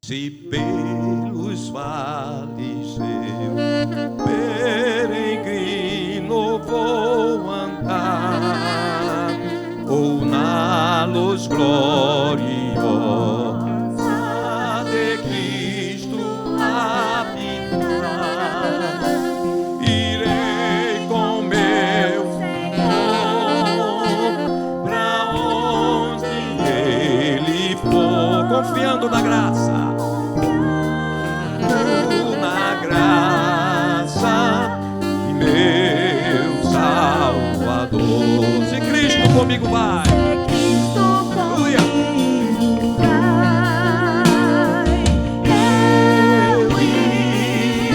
Se pelos vales eu, peregrino, vou andar, ou na luz gloriosa de Cristo habitar, irei com meu Senhor pra onde Ele for, confiando na graça. Se Cristo comigo vai, aleluia. Eu irei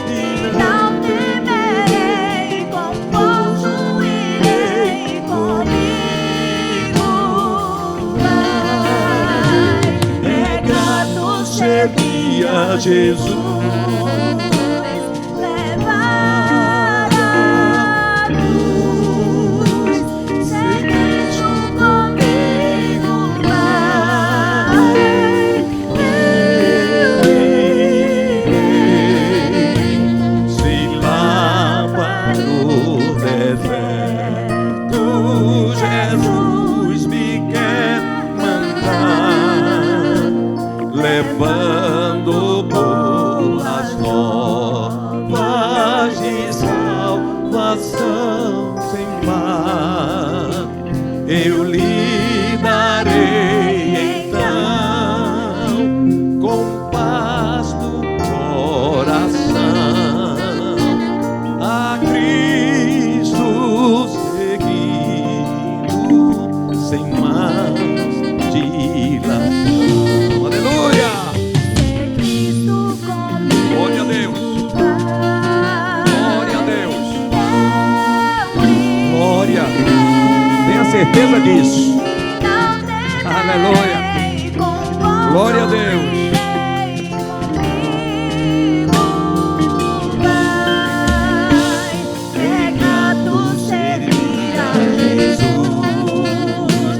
e não temerei, confuso irei comigo. Vai, é grato servir a Jesus. Levando boas novas de salvação sem par, eu lhe darei então com paz do coração a Cristo seguindo sem mais dilação. Aleluia! Glória a Deus! Glória a Deus! Glória! Tenha certeza disso. Aleluia! Glória a Deus! É grato servir a Jesus,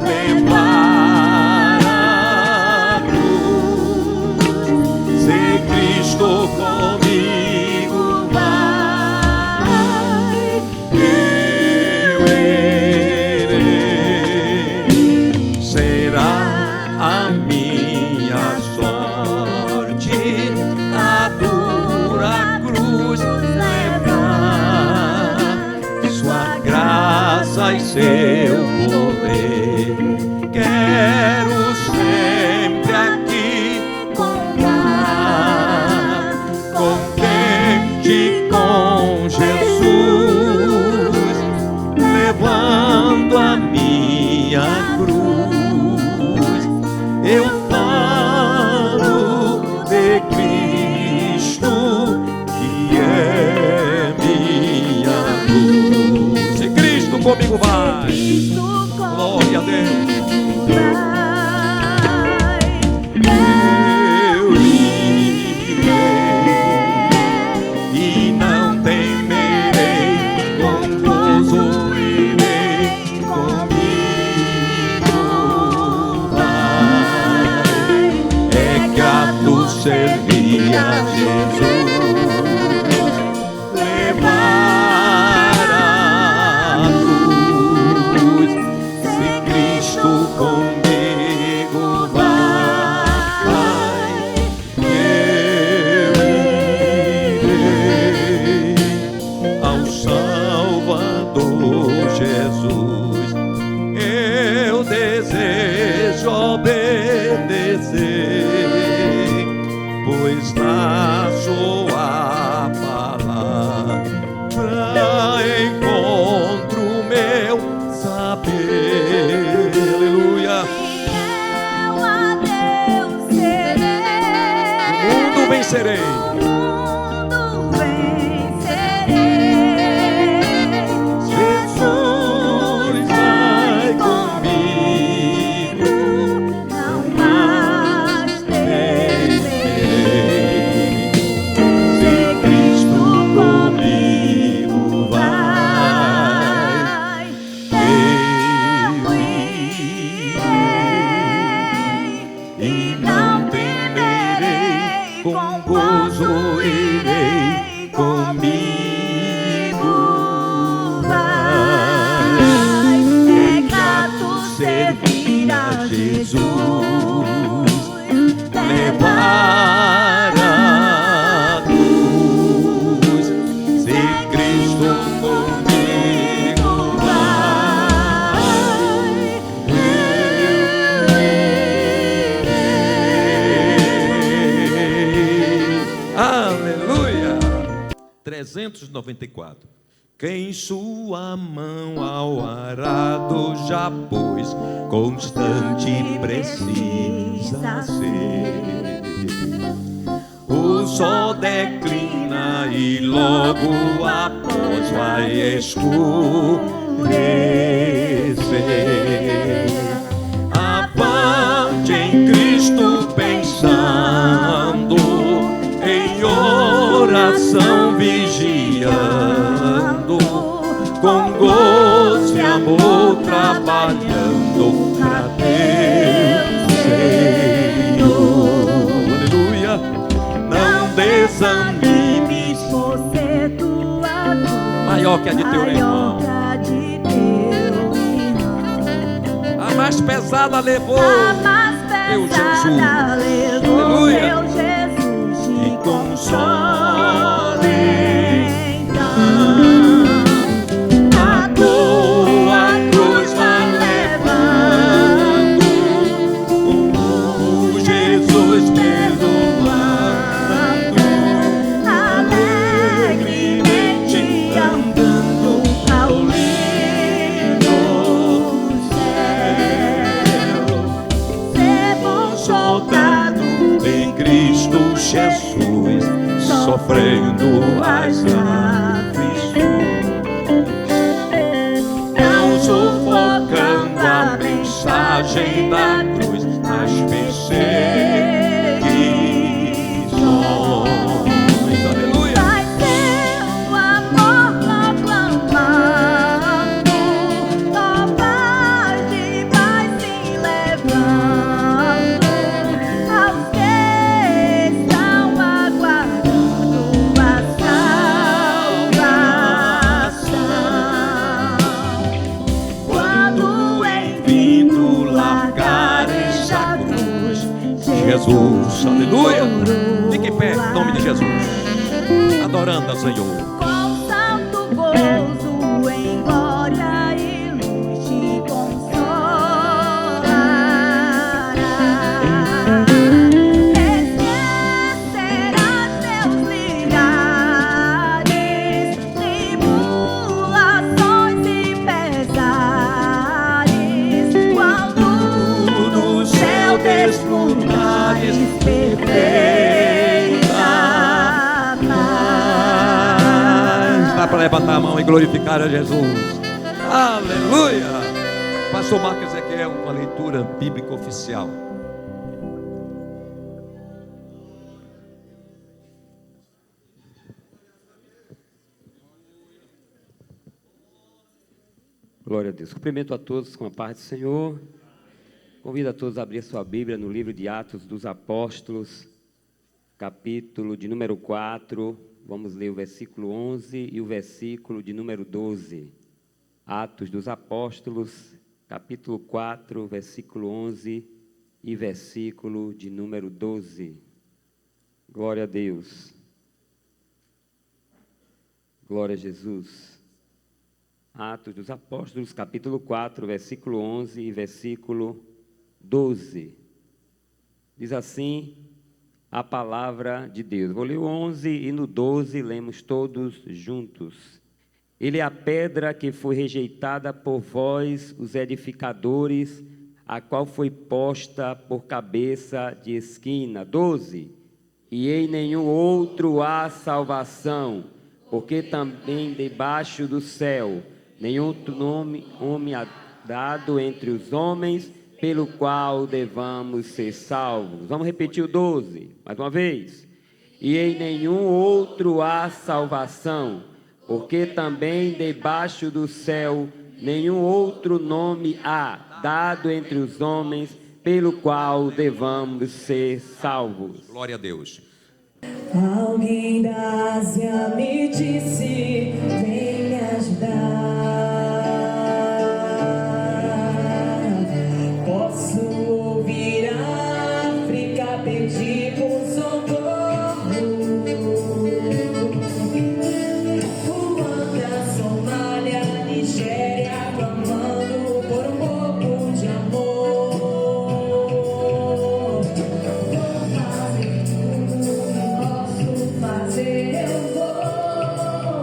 levar a cruz, se Cristo comigo vai, eu irei, será a minha sorte a dura cruz levar, sua graça e seu poder quero sempre aqui contar, contente com Jesus, levando a minha cruz, eu falo de Cristo que é minha luz. Se Cristo comigo vai, glória a Deus. Eu irei e não temerei, confuso irei comigo. Vai, é grato servir a Jesus, levar a cruz, se Cristo comigo vai, eu irei ao Salvador Jesus, eu desejo obedecer, pois na sua palavra encontro meu saber. Aleluia! fiel a Deus serei, O mundo vencerei, o mundo vencerei. Jesus vai comigo, Não mais temerei, se Cristo comigo vai, eu irei 394. Quem sua mão ao arado já pôs, constante precisa ser. O sol declina e logo após vai escurecer. Avante em Cristo pensando, em oração vigiando, com gozo e amor trabalhando pra Deus Senhor. Aleluia. Não desanimes, você tua cruz maior que a de teu irmão. maior que a de teu irmão. A mais pesada levou A mais meu pesada Jesus. levou Aleluia. meu Jesus E te console então. a tua cruz vai levando, o Jesus perdoando, alegremente andando ao lindo céu. Ser bom soldado em Cristo Jesus, sofrendo as aflições, não sufocando a mensagem da cruz, as perseguições. Aleluia. Vai ser o amor proclamando, topaz de paz se levando, aos que estão aguardando a salvação. Quando Vindo largares a cruz, Jesus, aleluia. Fique em pé, em nome de Jesus, adorando ao Senhor. Com santo gozo em glória e luz te consolará. Esquecerás teus ligares, tribulações e pesares, quando No céu deslumbrais perfeita paz. Dá para levantar a mão e glorificar a Jesus. Aleluia. Pastor Marcos Ezequiel com a leitura bíblica oficial. Glória a Deus. Cumprimento a todos com a paz do Senhor. Convido a todos a abrir a sua Bíblia no livro de Atos dos Apóstolos, capítulo de número 4. Vamos ler o versículo 11 e o versículo de número 12. Atos dos Apóstolos, capítulo 4, versículo 11 e versículo de número 12. Glória a Deus. Glória a Jesus. Atos dos Apóstolos, capítulo 4, versículo 11 e versículo 12. Diz assim a palavra de Deus. Vou ler o 11 e no 12 lemos todos juntos. Ele é a pedra que foi rejeitada por vós, os edificadores, a qual foi posta por cabeça de esquina. 12. E em nenhum outro há salvação, porque também debaixo do céu nenhum outro nome há dado entre os homens, pelo qual devamos ser salvos. Vamos repetir o 12, mais uma vez. E em nenhum outro há salvação, porque também debaixo do céu nenhum outro nome há dado entre os homens, pelo qual devamos ser salvos. Glória a Deus. Alguém da Ásia me disse, vem me ajudar. Posso ouvir a África pedir por socorro. Ruanda, Somália, Nigéria, clamando por um pouco de amor. Vou fazer tudo que posso fazer, eu vou.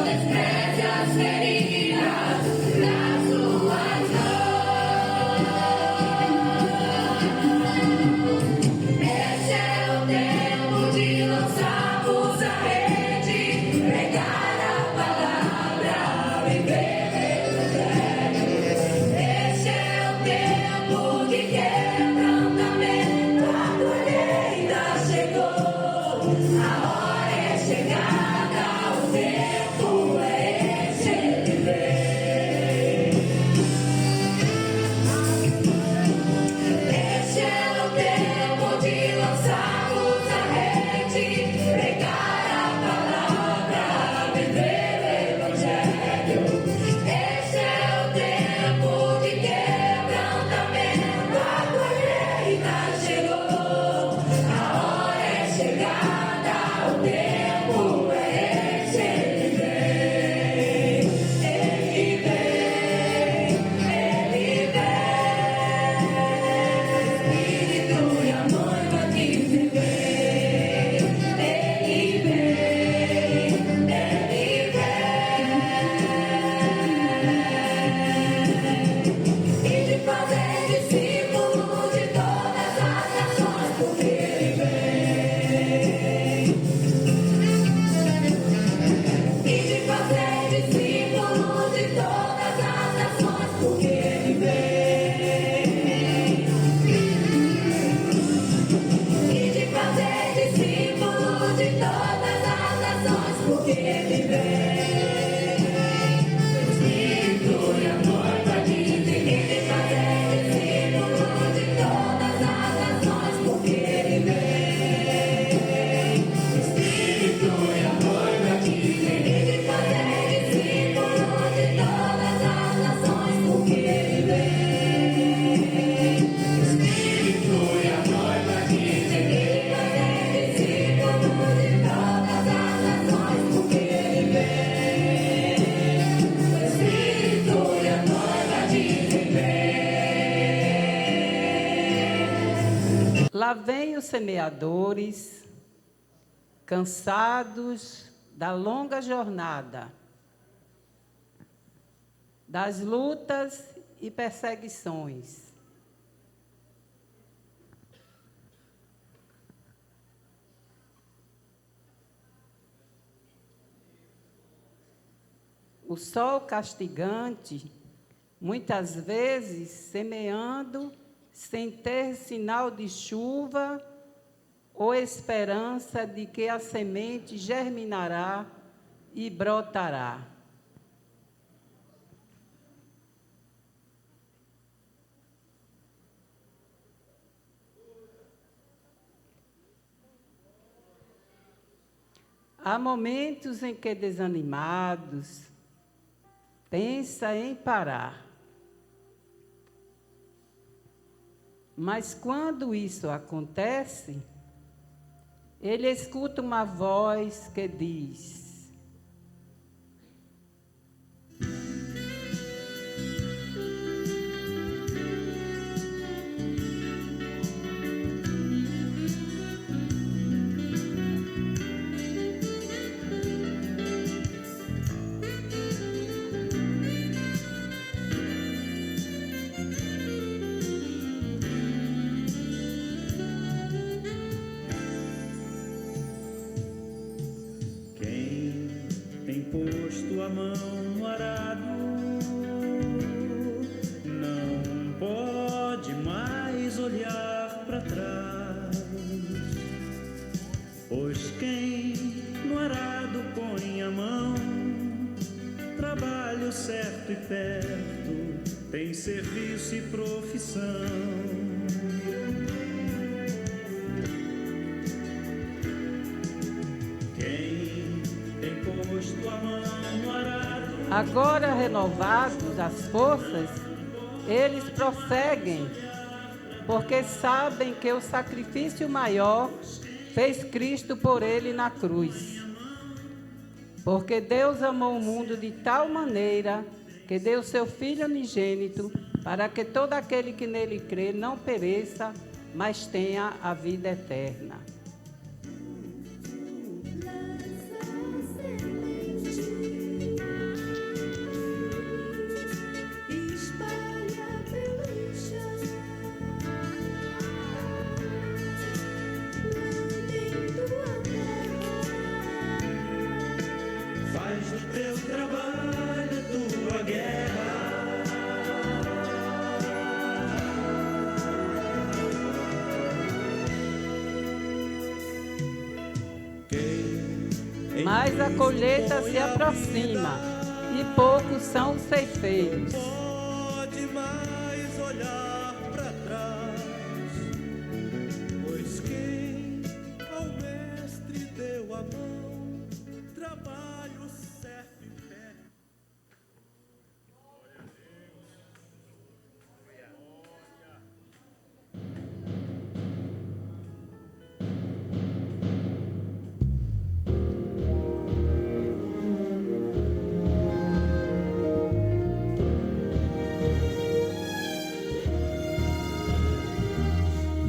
despreze as feridas das suas mãos. Este é o tempo de lançarmos a rede, pregar a palavra, viver o evangelho. Este é o tempo de quebrantamento, a colheita chegou, a hora é chegada, o tempo é este, ele vem. Este é o tempo de lançarmos a rede, pregar a palavra, viver o evangelho. Este é o tempo de quebrantamento, a colheita chegou, a hora é chegada, o tempo é este, ele vem. Ele vem, ele vem. Espírito e a noiva dizem vem. Ele vem, ele vem. E de fazer discípulos de todas as nações, porque ele vem. E de fazer discípulos de todas as nações, porque ele vem. E de fazer discípulos de todas as nações, porque ele vem. O Espírito e a noiva dizem que de fazer discípulos de todas as nações, porque ele vem. O Espírito e a noiva dizem que de fazer discípulos de todas as nações, porque ele vem. O Espírito e a noiva dizem que de fazer discípulos de todas as nações, porque ele vem. O Espírito e a noiva dizem vem. Lá vêm os semeadores, cansados da longa jornada, das lutas e perseguições. O sol castigante, muitas vezes semeando sem ter sinal de chuva ou esperança de que a semente germinará e brotará. Há momentos em que, desanimados, pensa em parar. Mas quando isso acontece, ele escuta uma voz que diz: posto a mão no arado, não pode mais olhar para trás, pois quem no arado põe a mão, trabalho certo e perto, tem serviço e profissão. Agora renovados as forças, eles prosseguem, porque sabem que o sacrifício maior fez Cristo por ele na cruz. Porque Deus amou o mundo de tal maneira que deu seu Filho unigênito, para que todo aquele que nele crê não pereça, mas tenha a vida eterna. mas a colheita se aproxima e poucos são os ceifeiros. Pode mais olhar para trás, pois quem ao mestre deu a mão, trabalho certo e fé.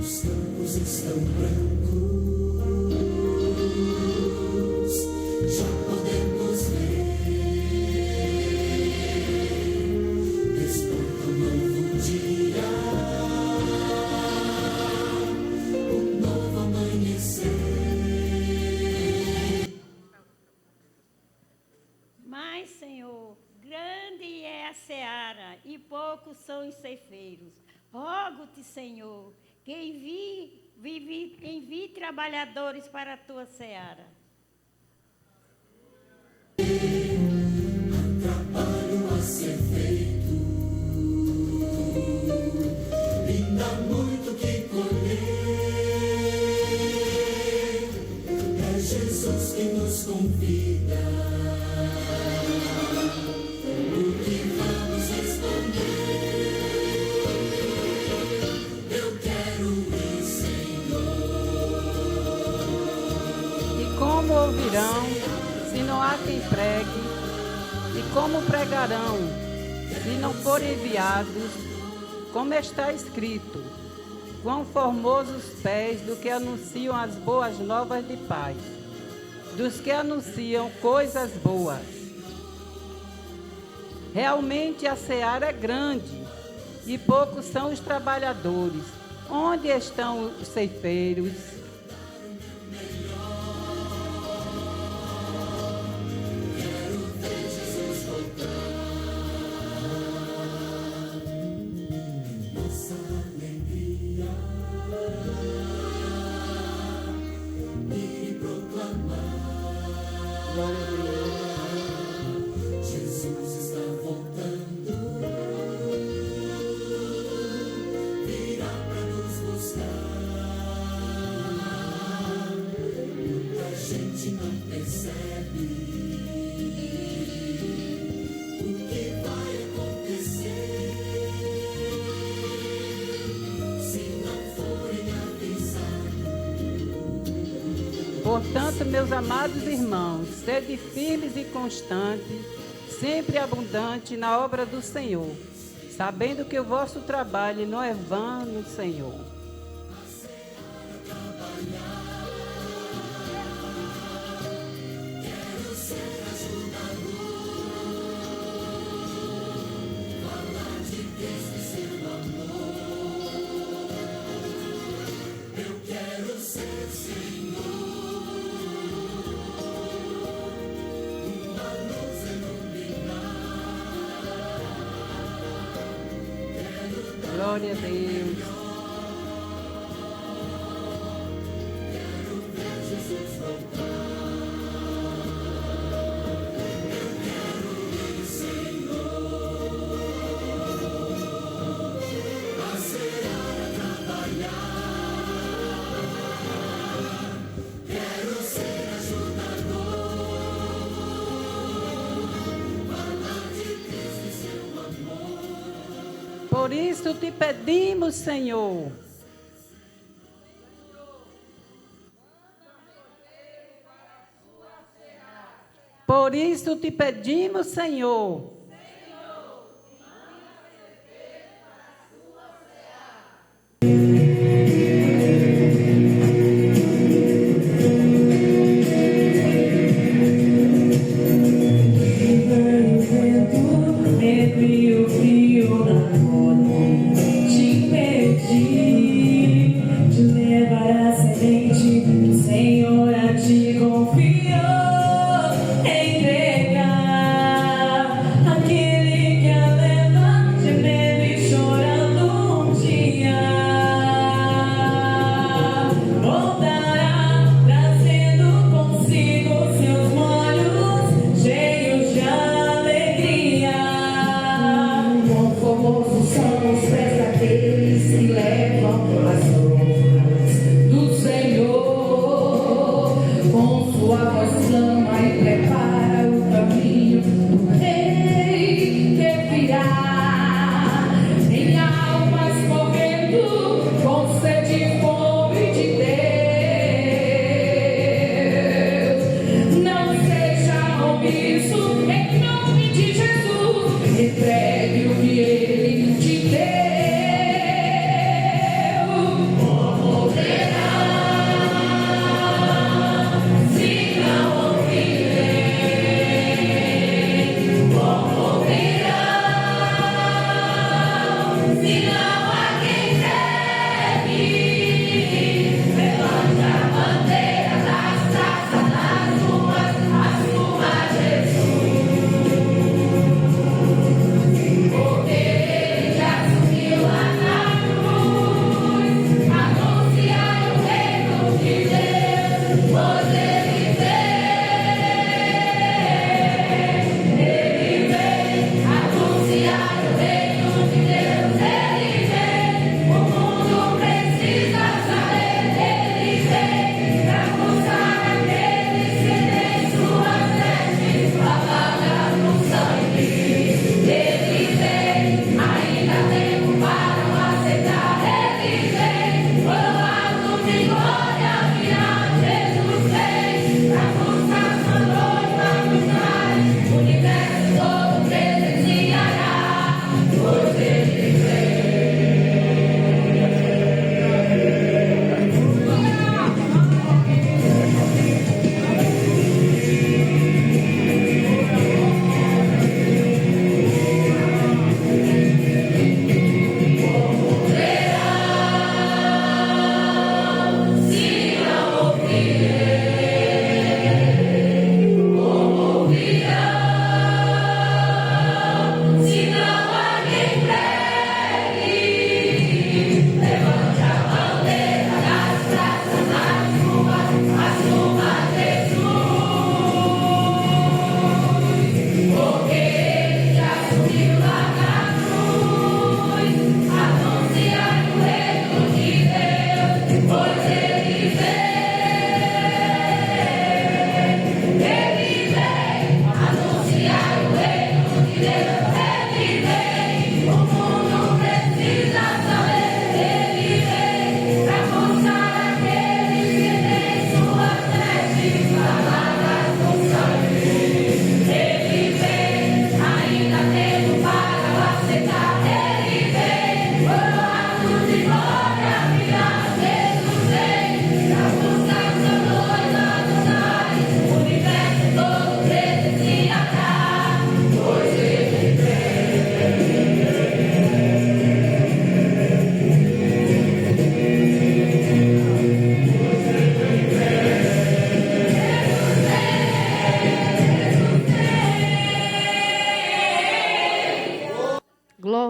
Os campos estão brancos, já podemos ver. Desponta um novo dia, um novo amanhecer. Mas, Senhor, grande é a seara e poucos são os ceifeiros. Rogo-te, Senhor, que envie trabalhadores para a tua seara. Trabalho a ser feito, ainda há muito que colher. É Jesus que nos convida. O que vamos responder? Eu quero ir, Senhor. E como ouvirão, se não há quem pregue? E como pregarão, se não forem enviados? Como está escrito: quão formosos os pés do que anunciam as boas novas de paz, dos que anunciam coisas boas. Realmente a seara é grande, e poucos são os trabalhadores. Onde estão os ceifeiros? Nossa alegria e proclamar. Jesus está voltando, virá para nos buscar. Muita gente não percebe o que vai acontecer se não forem avisados. Portanto, meus amados irmãos, sede firmes e constantes, sempre abundante na obra do Senhor, sabendo que o vosso trabalho não é vão no Senhor. Quero ser ajudador, falar de Cristo e seu amor. Eu quero ser Senhor, uma luz iluminar. Glória a Deus. Quero ver Jesus voltar. Eu quero ir, Senhor, a seara trabalhar. Quero ser ajudador, falar de Cristo e seu amor. Por isso te pedimos, Senhor. Por isso te pedimos, Senhor. Medo e o frio na noite te impedi de levar a semente que o Senhor a te confiou. Entregar a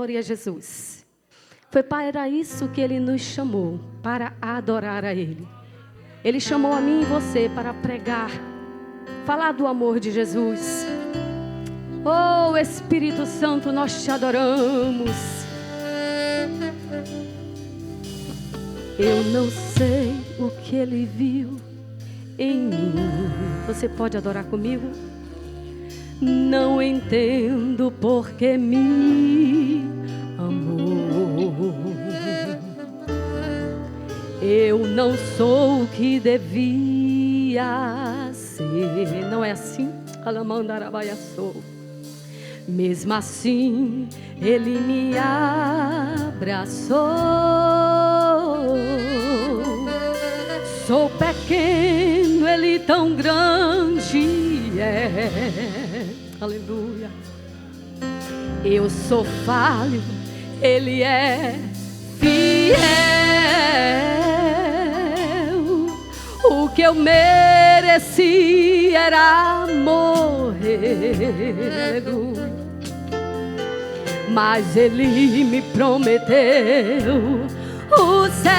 Glória a Jesus. Foi para isso que Ele nos chamou, para adorar a Ele. Ele chamou a mim e você para pregar, falar do amor de Jesus. Oh, Espírito Santo, nós te adoramos. Eu não sei o que Ele viu em mim. Você pode adorar comigo? Não entendo porque me amor. Eu não sou o que devia ser. Não é assim? Alamandarabaiaçou. Mesmo assim, Ele me abraçou. Sou pequeno, Ele tão grande é. Aleluia. Eu sou falho, Ele é fiel. O que eu mereci era morrer. Aleluia. Mas Ele me prometeu o céu.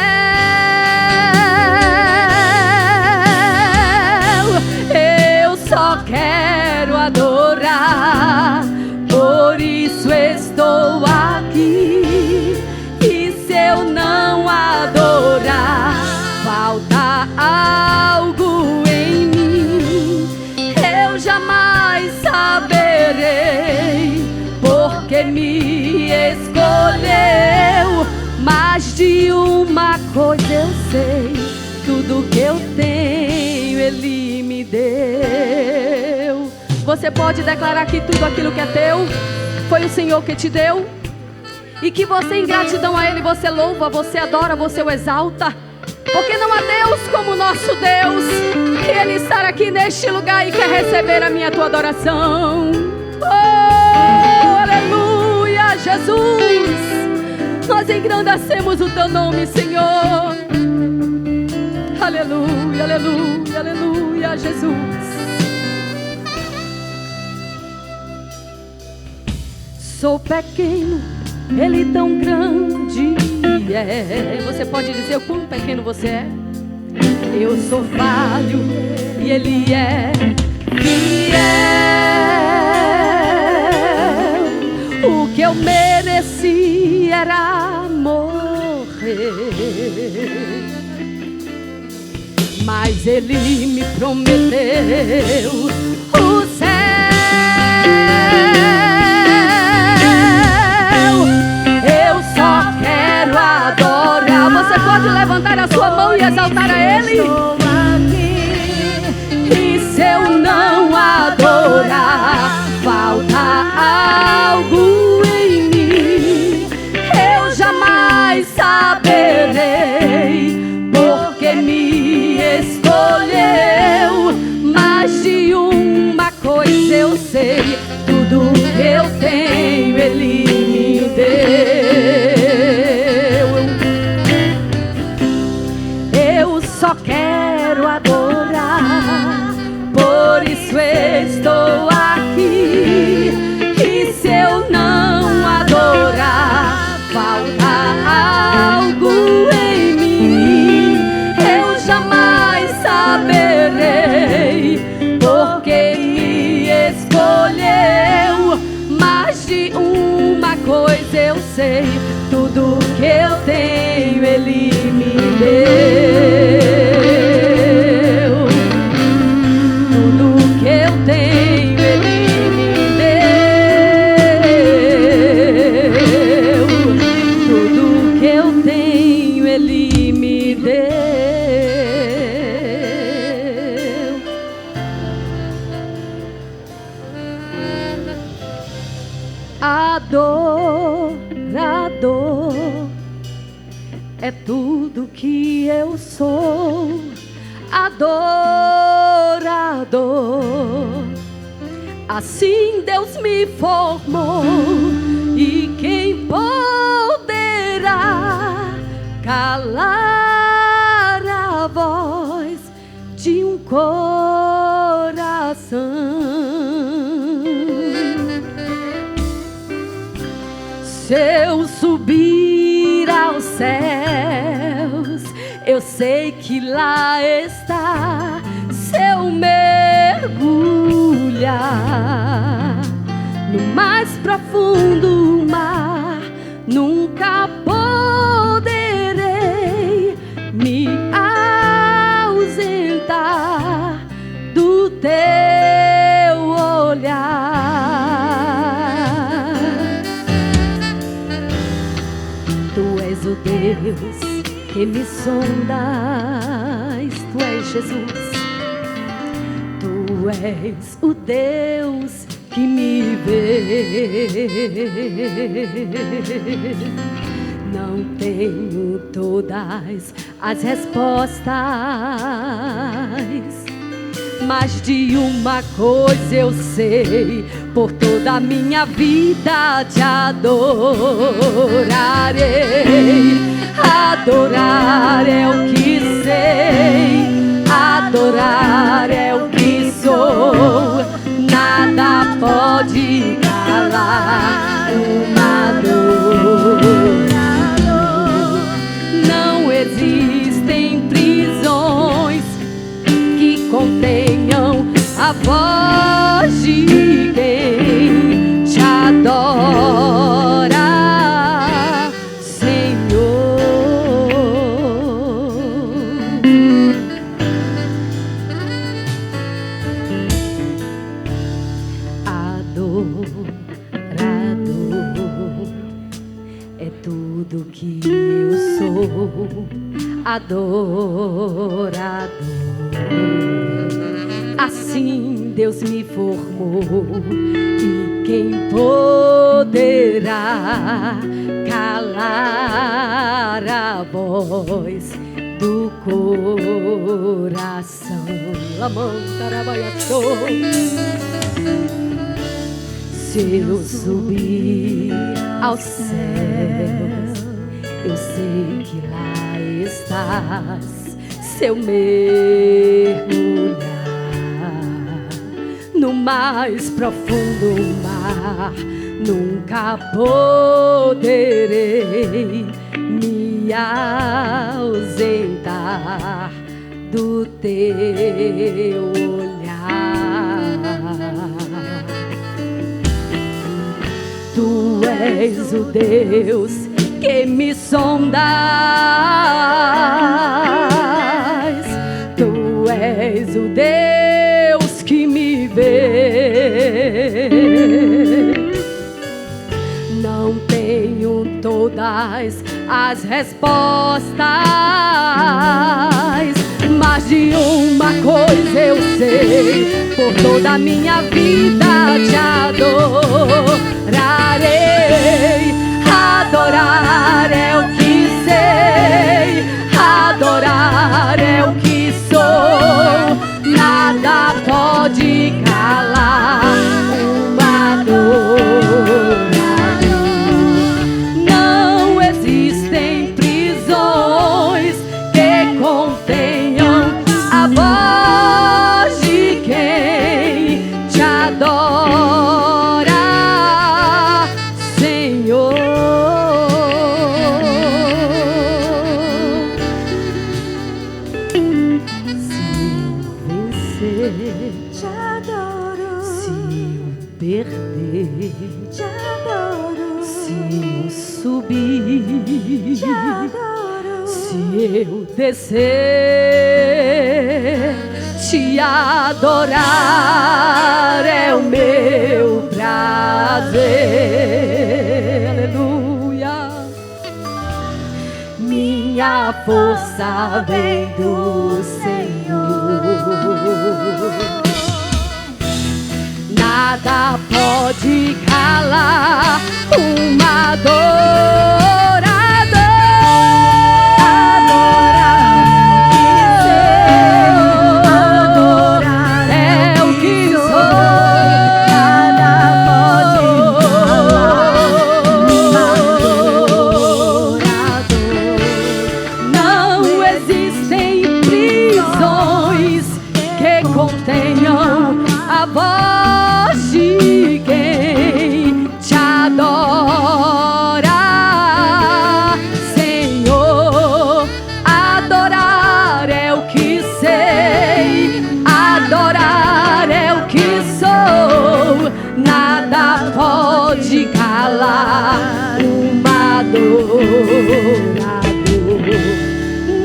Eu só quero adorar, por isso estou aqui. E se eu não adorar, falta algo em mim. Eu jamais saberei porque me escolheu. Mas de uma coisa eu sei, tudo que eu tenho Ele me deu. Você pode declarar que tudo aquilo que é teu foi o Senhor que te deu, e que você, em gratidão a Ele, você louva, você adora, você o exalta. Porque não há Deus como o nosso Deus. E Ele está aqui neste lugar e quer receber a minha e tua adoração. Oh, aleluia, Jesus. Nós engrandecemos o teu nome, Senhor. Aleluia, aleluia, aleluia, Jesus. Sou pequeno, Ele tão grande é. Você pode dizer o quão pequeno você é? Eu sou falho e Ele é fiel. O que eu mereci era morrer, mas Ele me prometeu o céu. Eu só quero adorar. Você pode levantar a sua mão e exaltar a Ele? E se eu não adorar, falta algo em mim. Eu jamais saberei porque me escolheu. Mas de uma coisa eu sei, tudo que eu tenho Ele me deu. Eu só quero adorar, por isso estou aqui. E se eu não adorar, falta algo em mim. Eu jamais saberei porque me escolheu. Mas de uma coisa eu sei, tudo que eu tenho Ele me deu. Tudo que eu tenho Ele me deu. Tudo que eu tenho Ele me deu. Adorador é tudo que eu sou. Adorador, assim Deus me formou. E quem poderá calar a voz de um coração? Se eu subir aos céus, eu sei que lá está. Se eu mergulhar no mais profundo mar, nunca poderei me ausentar do teu olhar. Tu és o Deus que me sondas, tu és Jesus. Tu és o Deus que me vê. Não tenho todas as respostas, mas de uma coisa eu sei: por toda a minha vida te adorarei. Adorar é o que sei, adorar é o que sou. Nada pode calar uma dor. Não existem prisões que contenham a voz de quem te adora, Senhor. Adorador é tudo que eu sou. Adorador, assim Deus me formou. E quem poderá calar a voz do coração? Lamantarabaiaçou. Se eu subir aos céus, eu sei que lá estás. Se eu mergulhar no mais profundo mar, nunca poderei me ausentar do teu olhar. Tu és o Deus que me sondas, tu és o Deus que me vê. Não tenho todas as respostas, mas de uma coisa eu sei: por toda a minha vida te adorarei. Adorar é o que sei, adorar é o que sou. Nada pode calar uma dor. Não existem prisões que contenham a voz de quem te adora, Senhor. Te adoro, Se eu perder, te adoro, se eu subir, te adoro, se eu descer, te adorar é o meu prazer. Aleluia. Minha força vem do Senhor. Nada pode calar uma dor. Adorar é o que sou. Nada pode calar uma dor. Não existem prisões que contenham a voz de quem te adora. nada pode calar uma adorador.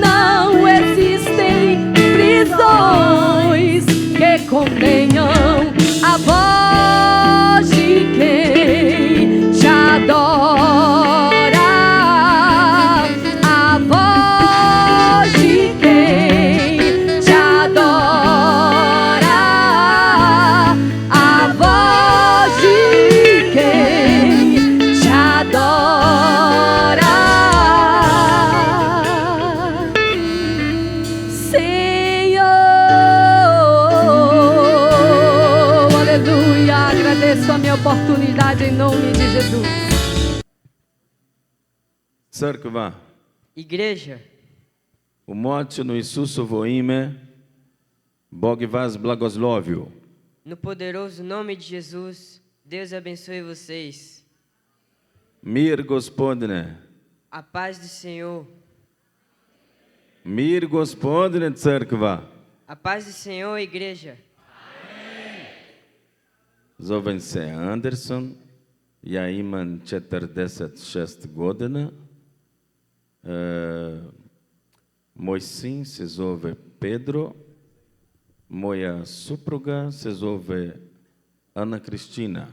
Não existem prisões que contenham a voz de quem te adora, a voz de quem te adora, a voz de quem te adora. Senhor, aleluia, agradeço a minha oportunidade em nome de Jesus. Църква, Igreja, умоцено Исусово име, Бог вас благословил. no poderoso nome de Jesus, Deus abençoe vocês. Мир Господне, A paz do Senhor. мир Господне, църква. A paz do Senhor, igreja. Зовем се Андерсон, я имам 46 година. Мой син се зове Педро, моя съпруга се зове Ana Cristina.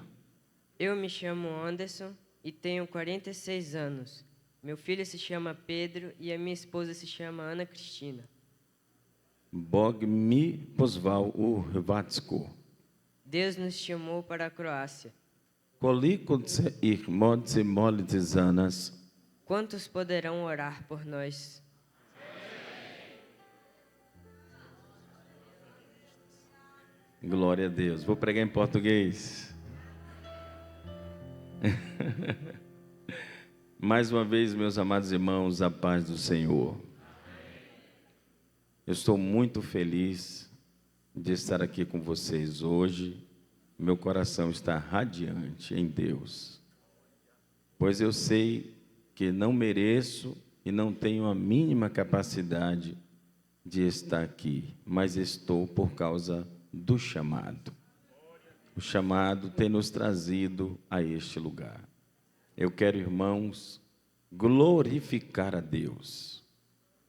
Eu me chamo Anderson e tenho 46 anos. Meu filho se chama Pedro e a minha esposa se chama Ana Cristina. Бог ми позвал у Хрватску. Deus nos chamou para a Croácia. Koliko se ih može moliti za nas? Quantos poderão orar por nós? Glória a Deus. Vou pregar em português. Mais uma vez, meus amados irmãos, a paz do Senhor. Eu estou muito feliz de estar aqui com vocês hoje. Meu coração está radiante em Deus, pois eu sei que não mereço e não tenho a mínima capacidade de estar aqui, mas estou por causa do chamado. O chamado tem nos trazido a este lugar. Eu quero, irmãos, glorificar a Deus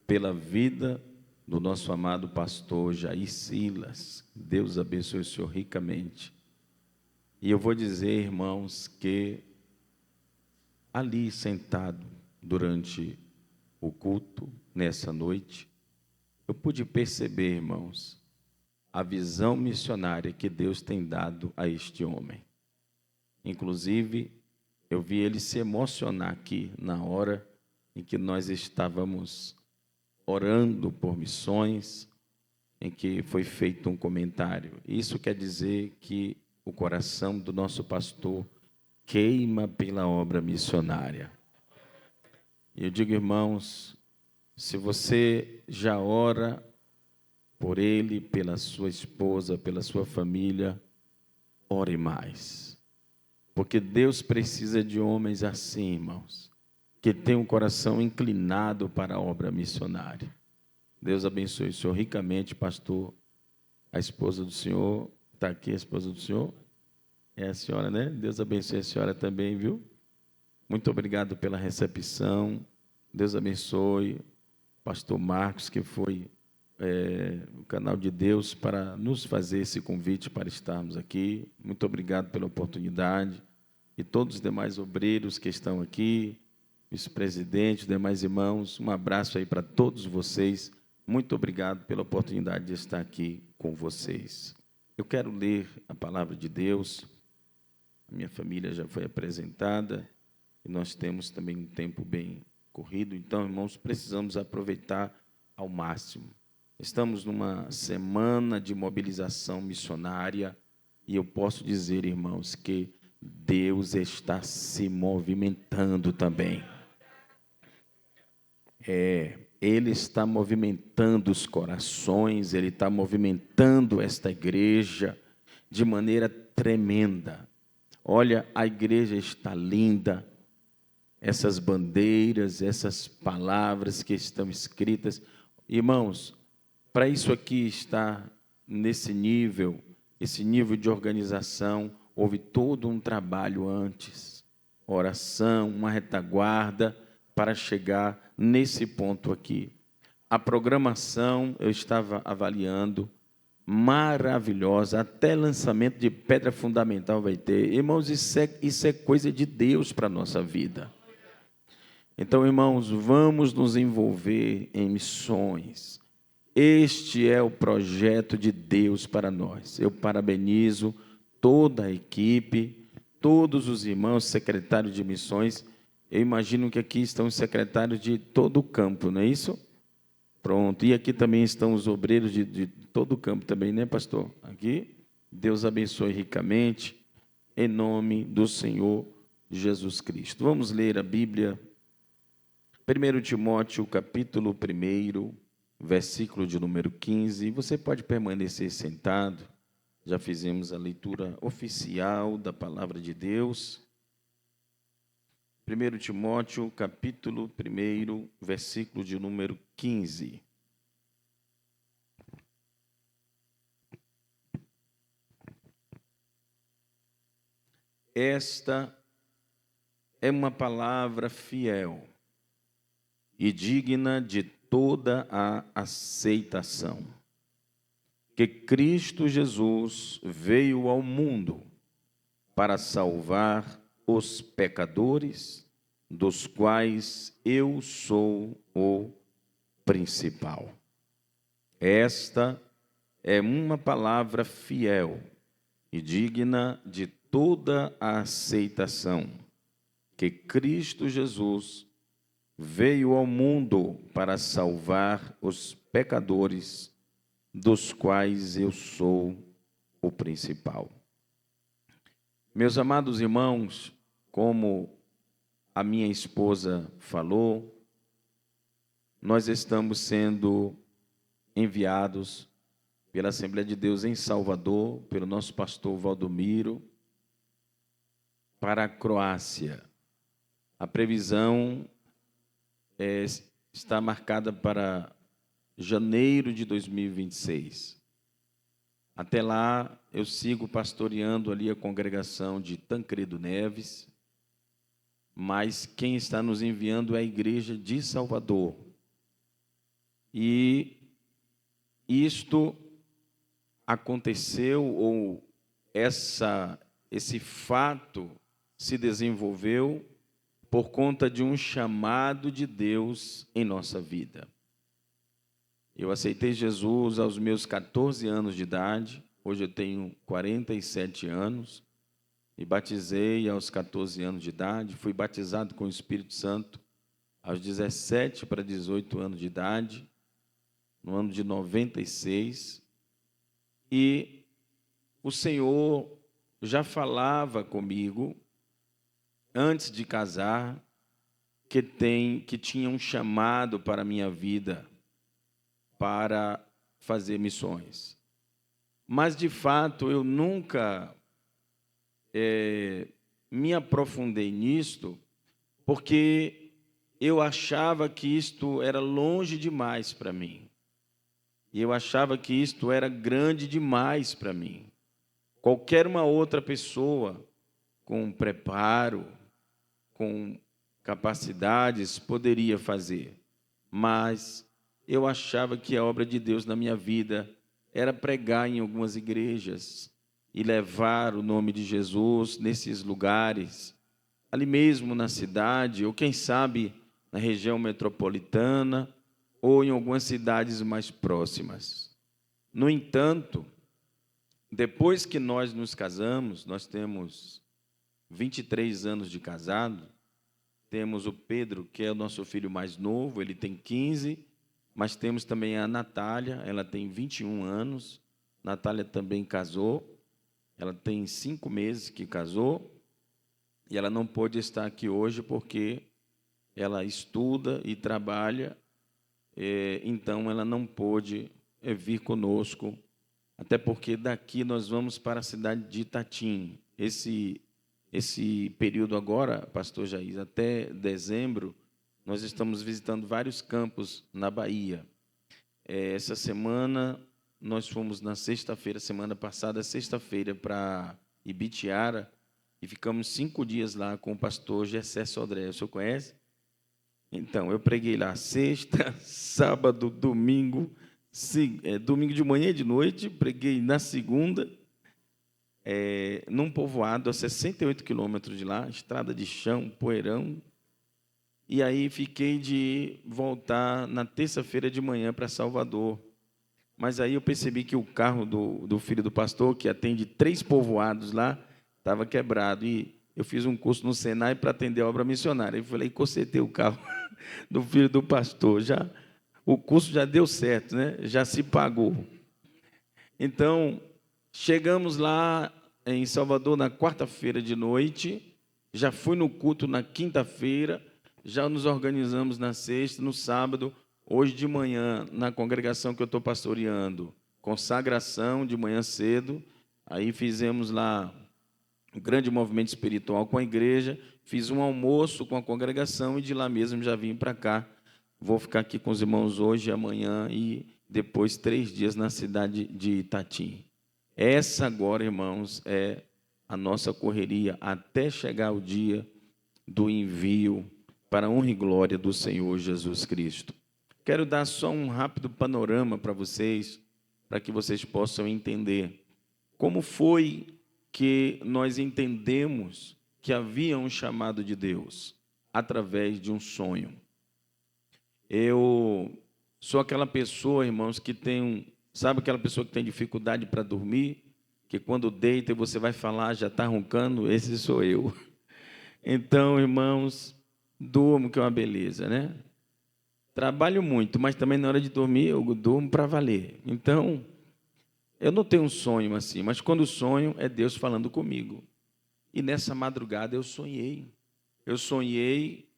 pela vida do nosso amado pastor Jair Silas. Deus abençoe o senhor ricamente. E eu vou dizer, irmãos, que ali sentado durante o culto, nessa noite, eu pude perceber, irmãos, a visão missionária que Deus tem dado a este homem. Inclusive, eu vi ele se emocionar aqui na hora em que nós estávamos orando por missões, em que foi feito um comentário. Isso quer dizer que o coração do nosso pastor queima pela obra missionária. E eu digo, irmãos, se você já ora por ele, pela sua esposa, pela sua família, ore mais. Porque Deus precisa de homens assim, irmãos, que tenham um coração inclinado para a obra missionária. Deus abençoe o senhor ricamente, pastor. A esposa do senhor, está aqui a esposa do senhor? É a senhora, né? Deus abençoe a senhora também, viu? Muito obrigado pela recepção. Deus abençoe o pastor Marcos, que foi o canal de Deus para nos fazer esse convite para estarmos aqui. Muito obrigado pela oportunidade. E todos os demais obreiros que estão aqui, vice-presidente, os demais irmãos, um abraço aí para todos vocês. Muito obrigado pela oportunidade de estar aqui com vocês. Eu quero ler a palavra de Deus. A minha família já foi apresentada e nós temos também um tempo bem corrido. Então, irmãos, precisamos aproveitar ao máximo. Estamos numa semana de mobilização missionária e eu posso dizer, irmãos, que Deus está se movimentando também. Ele está movimentando os corações, Ele está movimentando esta igreja de maneira tremenda. Olha, a igreja está linda, essas bandeiras, essas palavras que estão escritas. Irmãos, para isso aqui estar nesse nível, esse nível de organização, houve todo um trabalho antes, oração, uma retaguarda para chegar nesse ponto aqui. A programação eu estava avaliando, maravilhosa, até lançamento de pedra fundamental vai ter. Irmãos, isso é coisa de Deus para a nossa vida. Então, irmãos, vamos nos envolver em missões. Este é o projeto de Deus para nós. Eu parabenizo toda a equipe, todos os irmãos, secretários de missões. Eu imagino que aqui estão os secretários de todo o campo, não é isso? Pronto. E aqui também estão os obreiros de todo o campo também, né, pastor? Aqui. Deus abençoe ricamente, em nome do Senhor Jesus Cristo. Vamos ler a Bíblia. 1 Timóteo, capítulo 1, versículo de número 15. Você pode permanecer sentado. Já fizemos a leitura oficial da palavra de Deus. 1 Timóteo, capítulo 1, versículo de número 15. Esta é uma palavra fiel e digna de toda a aceitação, que Cristo Jesus veio ao mundo para salvar os pecadores, dos quais eu sou o principal. Esta é uma palavra fiel e digna de toda a aceitação, que Cristo Jesus veio ao mundo para salvar os pecadores, dos quais eu sou o principal. Meus amados irmãos, como a minha esposa falou, nós estamos sendo enviados pela Assembleia de Deus em Salvador, pelo nosso pastor Valdomiro, para a Croácia. A previsão está marcada para janeiro de 2026. Até lá, eu sigo pastoreando ali a congregação de Tancredo Neves, mas quem está nos enviando é a igreja de Salvador. E isto aconteceu, ou esse fato se desenvolveu por conta de um chamado de Deus em nossa vida. Eu aceitei Jesus aos meus 14 anos de idade, hoje eu tenho 47 anos, me batizei aos 14 anos de idade, fui batizado com o Espírito Santo aos 17 para 18 anos de idade, no ano de 96, e o Senhor já falava comigo, antes de casar, que tinha um chamado para a minha vida, para fazer missões. Mas, de fato, eu nunca me aprofundei nisto, porque eu achava que isto era longe demais para mim. E eu achava que isto era grande demais para mim. Qualquer uma outra pessoa com preparo, com capacidades, poderia fazer. Mas eu achava que a obra de Deus na minha vida era pregar em algumas igrejas e levar o nome de Jesus nesses lugares, ali mesmo na cidade, ou quem sabe na região metropolitana, ou em algumas cidades mais próximas. No entanto, depois que nós nos casamos, nós temos 23 anos de casado, temos o Pedro, que é o nosso filho mais novo, ele tem 15, mas temos também a Natália, ela tem 21 anos, Natália também casou, ela tem 5 meses que casou, e ela não pôde estar aqui hoje porque ela estuda e trabalha, então ela não pôde vir conosco, até porque daqui nós vamos para a cidade de Itatim. Esse período agora, pastor Jair, até dezembro, nós estamos visitando vários campos na Bahia. Essa semana, nós fomos na sexta-feira, semana passada, sexta-feira, para Ibitiara, e ficamos 5 dias lá com o pastor Gessé Sodré. O senhor conhece? Então, eu preguei lá sexta, sábado, domingo, domingo de manhã e de noite, preguei na segunda, num povoado a 68 quilômetros de lá, estrada de chão, poeirão. E aí fiquei de voltar na terça-feira de manhã para Salvador. Mas aí eu percebi que o carro do filho do pastor, que atende 3 povoados lá, estava quebrado. E eu fiz um curso no Senai para atender a obra missionária. Eu falei, consertei o carro do filho do pastor. O curso já deu certo, né? Já se pagou. Então, chegamos lá em Salvador na quarta-feira de noite, já fui no culto na quinta-feira, já nos organizamos na sexta, no sábado, hoje de manhã, na congregação que eu estou pastoreando, consagração de manhã cedo, aí fizemos lá um grande movimento espiritual com a igreja, fiz um almoço com a congregação e de lá mesmo já vim para cá. Vou ficar aqui com os irmãos hoje e amanhã e depois 3 dias na cidade de Itatim. Essa agora, irmãos, é a nossa correria até chegar o dia do envio para a honra e glória do Senhor Jesus Cristo. Quero dar só um rápido panorama para vocês, para que vocês possam entender como foi que nós entendemos que havia um chamado de Deus através de um sonho. Eu sou aquela pessoa, irmãos, que sabe aquela pessoa que tem dificuldade para dormir, que quando deita e você vai falar, já está roncando? Esse sou eu. Então, irmãos, durmo, que é uma beleza, né? Trabalho muito, mas também na hora de dormir eu durmo para valer. Então, eu não tenho um sonho assim, mas quando sonho é Deus falando comigo. E nessa madrugada eu sonhei. Eu sonhei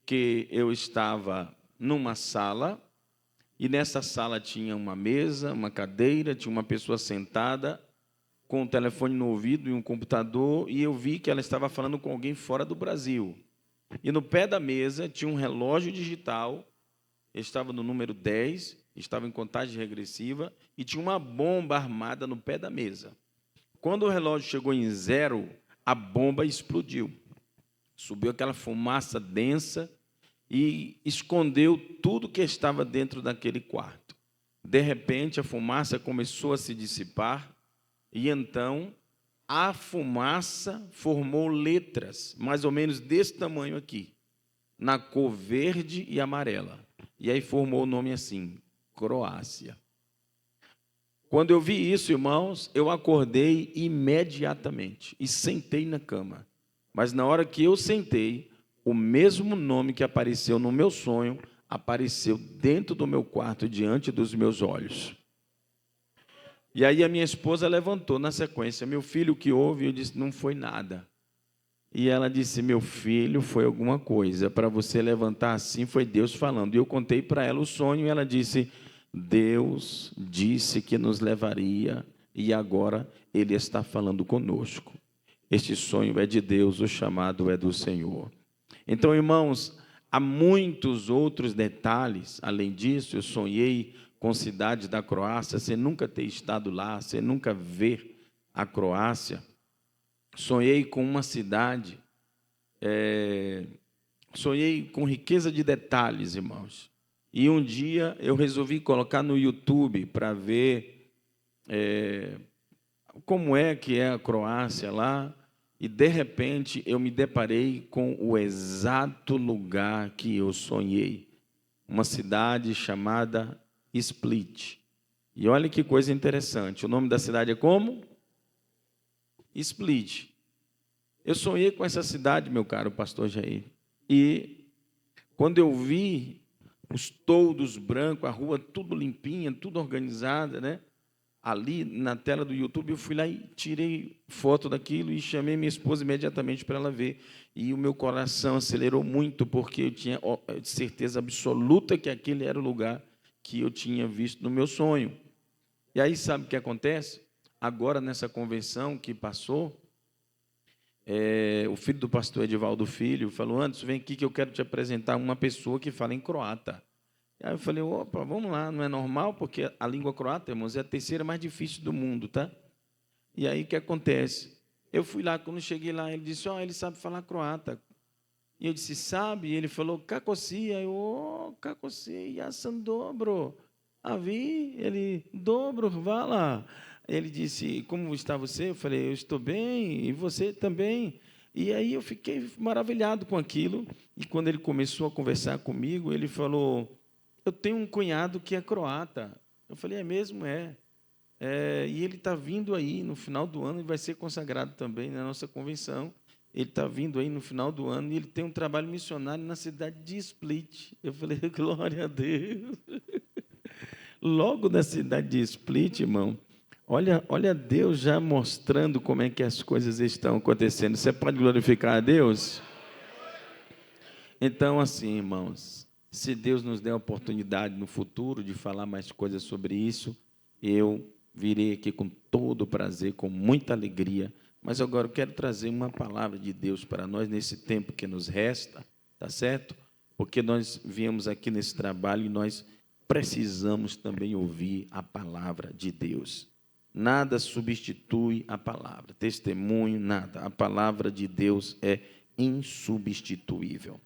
que eu estava numa sala, e nessa sala tinha uma mesa, uma cadeira, tinha uma pessoa sentada, com um telefone no ouvido e um computador, e eu vi que ela estava falando com alguém fora do Brasil. E no pé da mesa tinha um relógio digital, estava no número 10, estava em contagem regressiva, e tinha uma bomba armada no pé da mesa. Quando o relógio chegou em 0, a bomba explodiu. Subiu aquela fumaça densa, e escondeu tudo que estava dentro daquele quarto. De repente, a fumaça começou a se dissipar, e então a fumaça formou letras, mais ou menos desse tamanho aqui, na cor verde e amarela. E aí formou o nome assim, Croácia. Quando eu vi isso, irmãos, eu acordei imediatamente e sentei na cama. Mas na hora que eu sentei, o mesmo nome que apareceu no meu sonho, apareceu dentro do meu quarto, diante dos meus olhos. E aí a minha esposa levantou na sequência, meu filho, o que houve? Eu disse, não foi nada. E ela disse, meu filho, foi alguma coisa, para você levantar assim, foi Deus falando. E eu contei para ela o sonho, e ela disse, Deus disse que nos levaria, e agora Ele está falando conosco. Este sonho é de Deus, o chamado é do Senhor. Então, irmãos, há muitos outros detalhes. Além disso, eu sonhei com cidades da Croácia, sem nunca ter estado lá, sem nunca ver a Croácia. Sonhei com uma cidade, sonhei com riqueza de detalhes, irmãos. E um dia eu resolvi colocar no YouTube para ver como é que é a Croácia lá. E, de repente, eu me deparei com o exato lugar que eu sonhei. Uma cidade chamada Split. E olha que coisa interessante. O nome da cidade é como? Split. Eu sonhei com essa cidade, meu caro pastor Jair. E, quando eu vi os toldos brancos, a rua tudo limpinha, tudo organizada, né? Ali na tela do YouTube, eu fui lá e tirei foto daquilo e chamei minha esposa imediatamente para ela ver. E o meu coração acelerou muito, porque eu tinha certeza absoluta que aquele era o lugar que eu tinha visto no meu sonho. E aí, sabe o que acontece? Agora, nessa convenção que passou, o filho do pastor Edivaldo Filho falou, Anderson, vem aqui que eu quero te apresentar uma pessoa que fala em croata. Aí eu falei, opa, vamos lá, não é normal, porque a língua croata, irmãos, é a terceira mais difícil do mundo, tá? E aí o que acontece? Eu fui lá, quando cheguei lá, ele disse, ele sabe falar croata. E eu disse, sabe? E ele falou, kako si? Eu, kako si? Ja sam dobro. A vi? Ele, dobro, vá lá. Ele disse, como está você? Eu falei, eu estou bem, e você também. E aí eu fiquei maravilhado com aquilo. E quando ele começou a conversar comigo, ele falou, eu tenho um cunhado que é croata. Eu falei, é mesmo? E ele está vindo aí no final do ano e vai ser consagrado também na nossa convenção. Ele está vindo aí no final do ano e ele tem um trabalho missionário na cidade de Split. Eu falei, glória a Deus. Logo na cidade de Split, irmão, olha Deus já mostrando como é que as coisas estão acontecendo. Você pode glorificar a Deus? Então, assim, irmãos, se Deus nos der a oportunidade no futuro de falar mais coisas sobre isso, eu virei aqui com todo prazer, com muita alegria. Mas agora eu quero trazer uma palavra de Deus para nós nesse tempo que nos resta, tá certo? Porque nós viemos aqui nesse trabalho e nós precisamos também ouvir a palavra de Deus. Nada substitui a palavra, testemunho, nada. A palavra de Deus é insubstituível.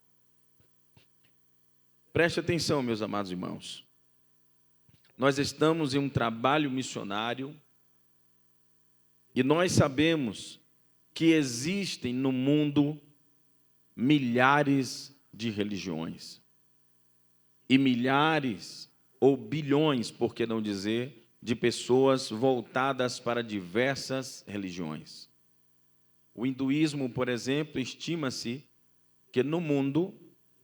Preste atenção, meus amados irmãos. Nós estamos em um trabalho missionário e nós sabemos que existem no mundo milhares de religiões e milhares ou bilhões, por que não dizer, de pessoas voltadas para diversas religiões. O hinduísmo, por exemplo, estima-se que no mundo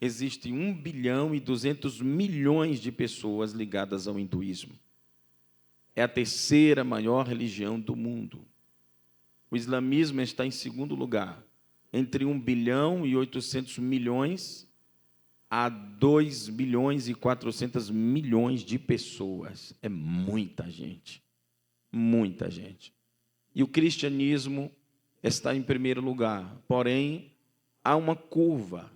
existem 1 bilhão e 200 milhões de pessoas ligadas ao hinduísmo. É a terceira maior religião do mundo. O islamismo está em segundo lugar, entre 1 bilhão e 800 milhões a 2 bilhões e 400 milhões de pessoas. É muita gente, muita gente. E o cristianismo está em primeiro lugar, porém, há uma curva.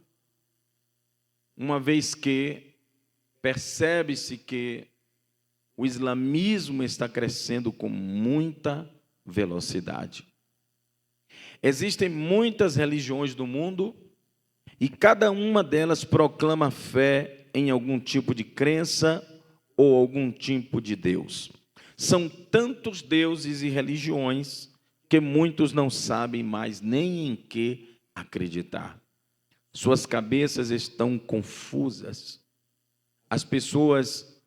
Uma vez que percebe-se que o islamismo está crescendo com muita velocidade. Existem muitas religiões do mundo e cada uma delas proclama fé em algum tipo de crença ou algum tipo de Deus. São tantos deuses e religiões que muitos não sabem mais nem em que acreditar. Suas cabeças estão confusas. As pessoas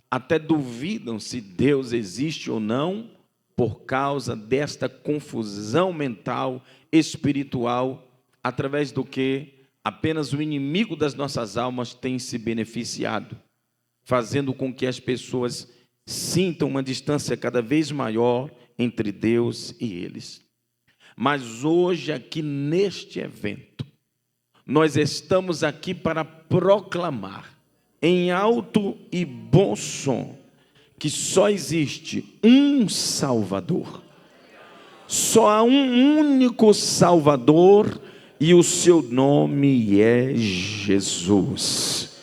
até duvidam se Deus existe ou não por causa desta confusão mental, espiritual, através do que apenas o inimigo das nossas almas tem se beneficiado, fazendo com que as pessoas sintam uma distância cada vez maior entre Deus e eles. Mas hoje, aqui neste evento, nós estamos aqui para proclamar em alto e bom som que só existe um Salvador. Só há um único Salvador e o seu nome é Jesus.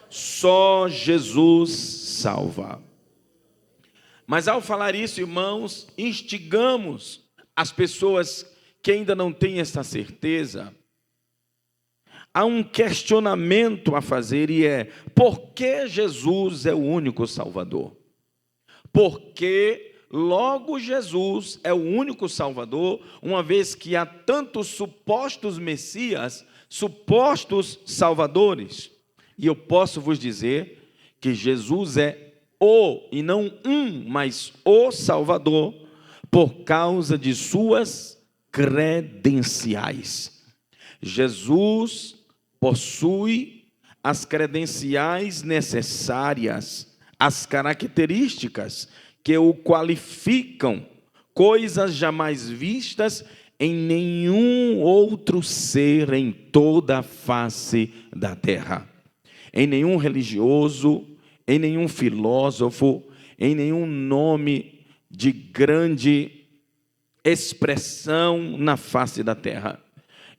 Só Jesus salva. Mas ao falar isso, irmãos, instigamos as pessoas que ainda não têm essa certeza. Há um questionamento a fazer e é: por que Jesus é o único Salvador? Porque logo Jesus é o único Salvador, uma vez que há tantos supostos Messias, supostos Salvadores. E eu posso vos dizer que Jesus é o, e não um, mas o Salvador, por causa de suas credenciais. Jesus possui as credenciais necessárias, as características que o qualificam, coisas jamais vistas em nenhum outro ser em toda a face da terra. Em nenhum religioso, em nenhum filósofo, em nenhum nome de grande expressão na face da terra.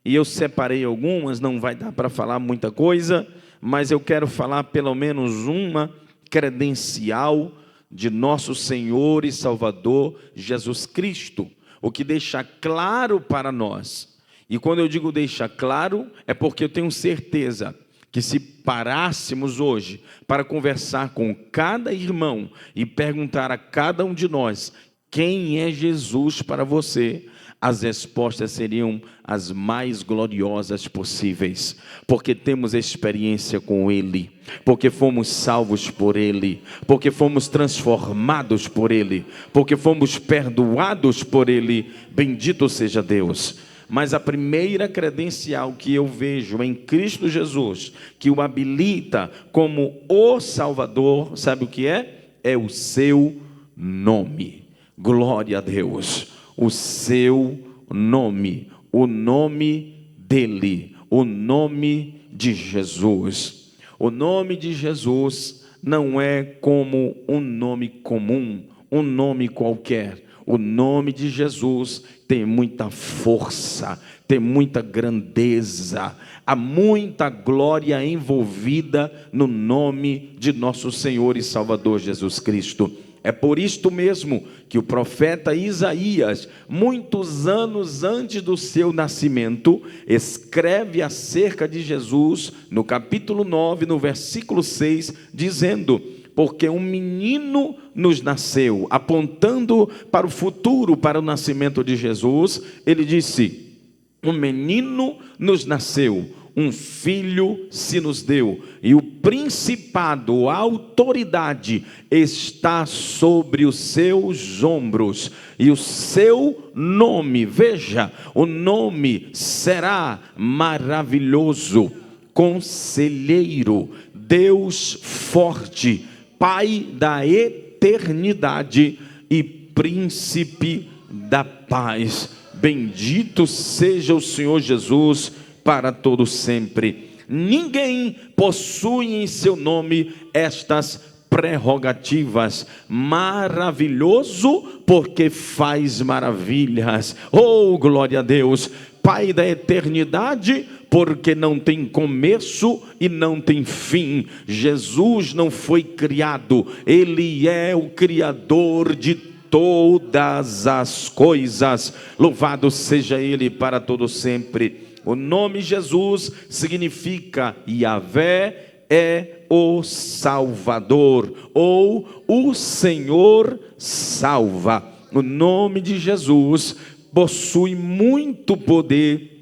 E eu separei algumas, não vai dar para falar muita coisa, mas eu quero falar pelo menos uma credencial de nosso Senhor e Salvador Jesus Cristo, o que deixa claro para nós. E quando eu digo deixa claro, é porque eu tenho certeza que se parássemos hoje para conversar com cada irmão e perguntar a cada um de nós quem é Jesus para você, as respostas seriam as mais gloriosas possíveis, porque temos experiência com Ele, porque fomos salvos por Ele, porque fomos transformados por Ele, porque fomos perdoados por Ele. Bendito seja Deus. Mas a primeira credencial que eu vejo em Cristo Jesus, que o habilita como o Salvador, sabe o que é? É o seu nome. Glória a Deus. O seu nome, o nome dele, o nome de Jesus. O nome de Jesus não é como um nome comum, um nome qualquer. O nome de Jesus tem muita força, tem muita grandeza, há muita glória envolvida no nome de nosso Senhor e Salvador Jesus Cristo. É por isto mesmo que o profeta Isaías, muitos anos antes do seu nascimento, escreve acerca de Jesus, no capítulo 9, no versículo 6, dizendo: porque um menino nos nasceu, apontando para o futuro, para o nascimento de Jesus. Ele disse: um menino nos nasceu, um filho se nos deu, e o principado, a autoridade está sobre os seus ombros, e o seu nome, veja, o nome será maravilhoso, conselheiro, Deus forte, Pai da eternidade e príncipe da paz. Bendito seja o Senhor Jesus para todo sempre. Ninguém possui em seu nome estas prerrogativas. Maravilhoso, porque faz maravilhas. Oh, glória a Deus. Pai da eternidade, porque não tem começo e não tem fim. Jesus não foi criado, Ele é o Criador de todas as coisas. Louvado seja Ele para todo sempre. O nome Jesus significa Yahvé é o Salvador, ou o Senhor salva. O nome de Jesus possui muito poder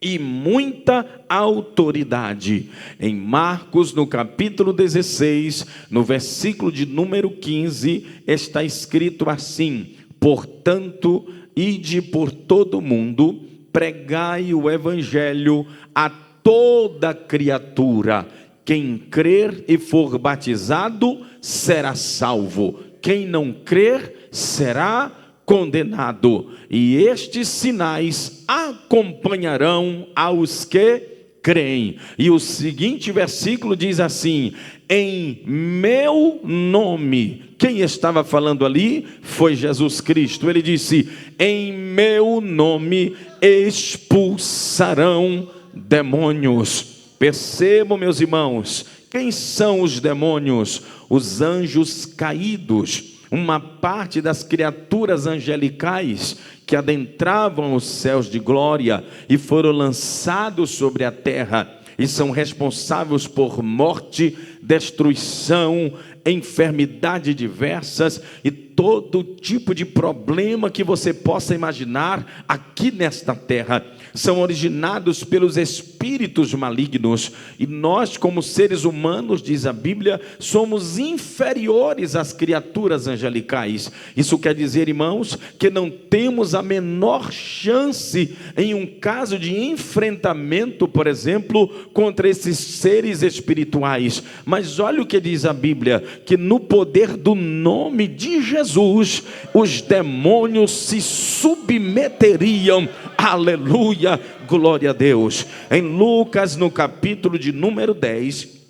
e muita autoridade. Em Marcos, no capítulo 16, no versículo de número 15, está escrito assim: portanto, ide por todo o mundo, pregai o evangelho a toda criatura. Quem crer e for batizado será salvo, quem não crer será condenado. E estes sinais acompanharão aos que creem. E o seguinte versículo diz assim: em meu nome. Quem estava falando ali foi Jesus Cristo. Ele disse: em meu nome expulsarão demônios. Percebam, meus irmãos, quem são os demônios? Os anjos caídos, uma parte das criaturas angelicais que adentravam os céus de glória e foram lançados sobre a terra e são responsáveis por morte, destruição, enfermidade diversas e todo tipo de problema que você possa imaginar aqui nesta terra. São originados pelos espíritos malignos, e nós, como seres humanos, diz a Bíblia, somos inferiores às criaturas angelicais. Isso quer dizer, irmãos, que não temos a menor chance em um caso de enfrentamento, por exemplo, contra esses seres espirituais. Mas olha o que diz a Bíblia, que no poder do nome de Jesus, os demônios se submeteriam. Aleluia, glória a Deus. Em Lucas, no capítulo de número 10,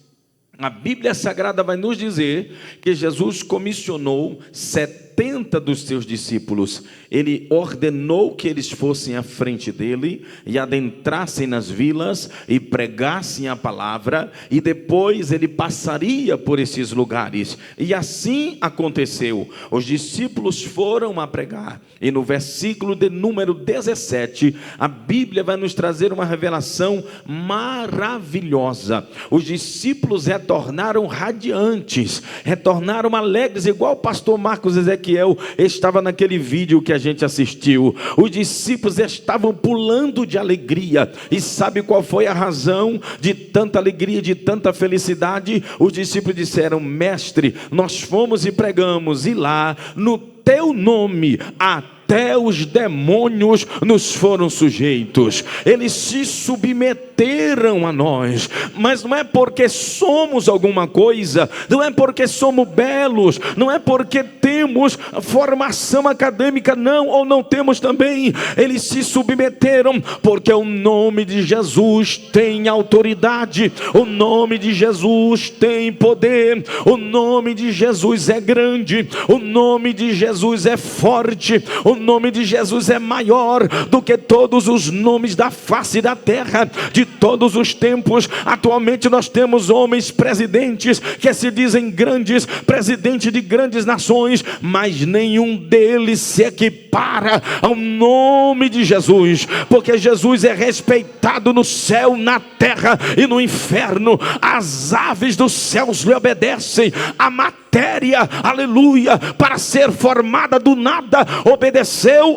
a Bíblia Sagrada vai nos dizer que Jesus comissionou 70 70 dos seus discípulos, ele ordenou que eles fossem à frente dele e adentrassem nas vilas e pregassem a palavra, e depois ele passaria por esses lugares. E assim aconteceu. Os discípulos foram a pregar, e no versículo de número 17, a Bíblia vai nos trazer uma revelação maravilhosa. Os discípulos retornaram radiantes, retornaram alegres, igual o pastor Marcos Ezequiel estava naquele vídeo que a gente assistiu. Os discípulos estavam pulando de alegria. E sabe qual foi a razão de tanta alegria, de tanta felicidade? Os discípulos disseram: mestre, nós fomos e pregamos, e lá no teu nome até os demônios nos foram sujeitos. Eles se submeteram a nós. Mas não é porque somos alguma coisa, não é porque somos belos, não é porque temos formação acadêmica, não, ou não temos também. Eles se submeteram porque o nome de Jesus tem autoridade, o nome de Jesus tem poder, o nome de Jesus é grande, o nome de Jesus é forte, o nome de Jesus é maior do que todos os nomes da face da terra, de todos os tempos. Atualmente nós temos homens presidentes que se dizem grandes, presidentes de grandes nações, mas nenhum deles se equipara ao nome de Jesus, porque Jesus é respeitado no céu, na terra e no inferno. As aves dos céus lhe obedecem, a matéria, aleluia, para ser formada do nada, obedeceu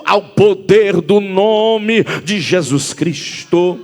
ao poder do nome de Jesus Cristo.